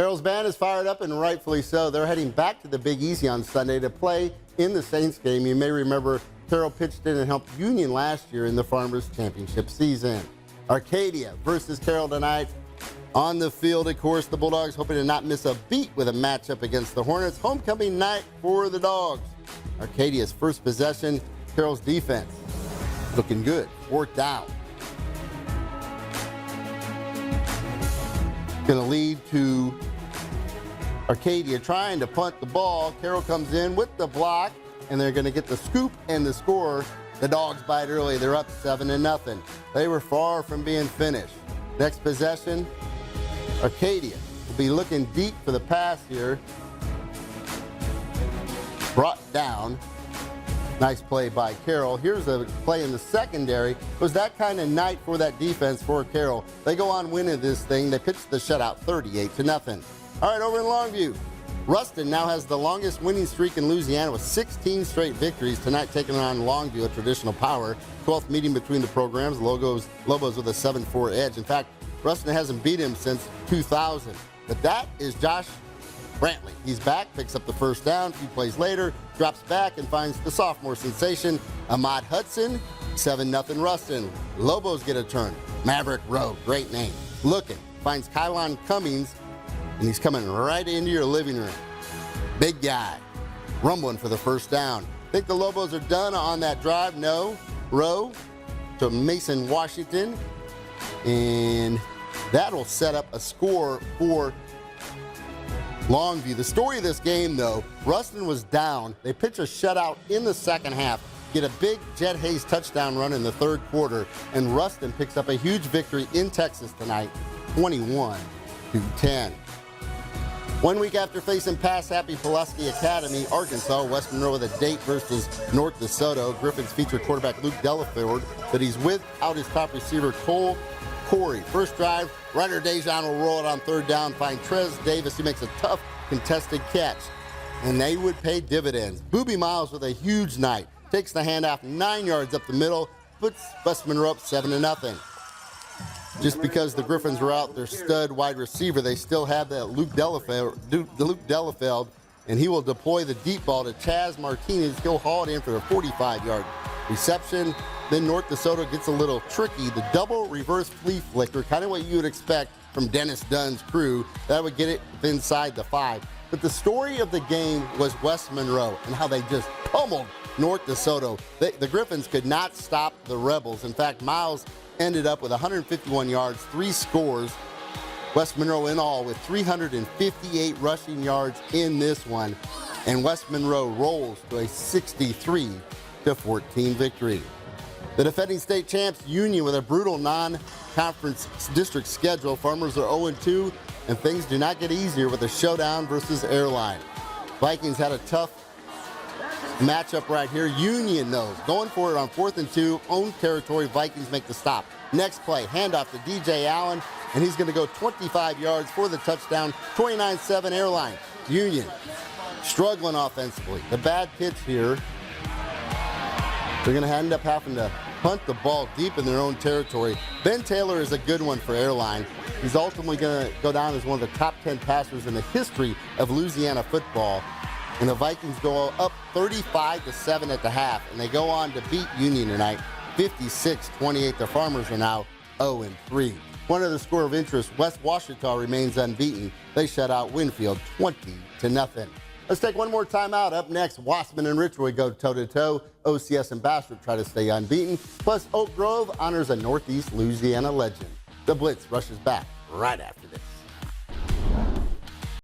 Carroll's band is fired up, and rightfully so. They're heading back to the Big Easy on Sunday to play in the Saints game. You may remember Carroll pitched in and helped Union last year in the Farmers Championship season. Arcadia versus Carroll tonight. On the field, of course, the Bulldogs hoping to not miss a beat with a matchup against the Hornets. Homecoming night for the Dogs. Arcadia's first possession, Carroll's defense looking good. 4th down. Going to lead to Arcadia trying to punt the ball. Carroll comes in with the block, and they're going to get the scoop and the score. The Dogs bite early. They're up 7-0. They were far from being finished. Next possession, Arcadia will be looking deep for the pass here. Brought down. Nice play by Carroll. Here's a play in the secondary. It was that kind of night for that defense for Carroll. They go on winning this thing. They pitched the shutout 38-0. All right, over in Longview, Ruston now has the longest winning streak in Louisiana with 16 straight victories. Tonight taking on Longview, a traditional power. 12th meeting between the programs. Lobos with a 7-4 edge. In fact, Ruston hasn't beat him since 2000. But that is Josh Brantley. He's back, picks up the first down. A few plays later, drops back and finds the sophomore sensation, Ahmad Hudson. 7-0 Ruston. Lobos get a turn. Maverick Rowe, great name. Looking, finds Kylon Cummings, and he's coming right into your living room. Big guy, rumbling for the first down. Think the Lobos are done on that drive? No. Rowe to Mason Washington, and that'll set up a score for Longview. The story of this game, though, Ruston was down. They pitch a shutout in the second half, get a big Jet Hayes touchdown run in the third quarter, and Ruston picks up a huge victory in Texas tonight, 21-10. 1 week after facing pass-happy Pulaski Academy, Arkansas, West Monroe with a date versus North DeSoto. Griffins feature quarterback Luke Delafield, but he's without his top receiver Cole Corey. First drive, Ryder Dejan will roll it on 3rd down, find Trez Davis. He makes a tough contested catch, and they would pay dividends. Booby Miles with a huge night. Takes the handoff 9 yards up the middle, puts West Monroe up 7-0. Just because the Griffins were out their stud wide receiver, they still have that Luke Delafield, and he will deploy the deep ball to Chaz Martinez. He'll haul it in for a 45-yard reception. Then North DeSoto gets a little tricky. The double reverse flea flicker, kind of what you would expect from Dennis Dunn's crew. That would get it inside the 5. But the story of the game was West Monroe and how they just pummeled North DeSoto. The Griffins could not stop the Rebels. In fact, Miles ended up with 151 yards, 3 scores. West Monroe in all with 358 rushing yards in this one. And West Monroe rolls to a 63-14 victory. The defending state champs Union with a brutal non-conference district schedule. Farmers are 0-2, and things do not get easier with a showdown versus Airline. Vikings had a tough matchup right here. Union, though, going for it on 4th and 2, own territory. Vikings make the stop. Next play, handoff to DJ Allen, and he's going to go 25 yards for the touchdown. 29-7 Airline. Union struggling offensively. The bad pitch here. They're going to end up having to punt the ball deep in their own territory. Ben Taylor is a good one for Airline. He's ultimately going to go down as one of the top 10 passers in the history of Louisiana football. And the Vikings go up 35-7 at the half, and they go on to beat Union tonight, 56-28. The Farmers are now 0-3. One other score of interest, West Ouachita remains unbeaten. They shut out Winfield 20-0. Let's take one more time out. Up next, Wasserman and Richroy go toe-to-toe. OCS and Bastrop try to stay unbeaten. Plus, Oak Grove honors a Northeast Louisiana legend. The Blitz rushes back right after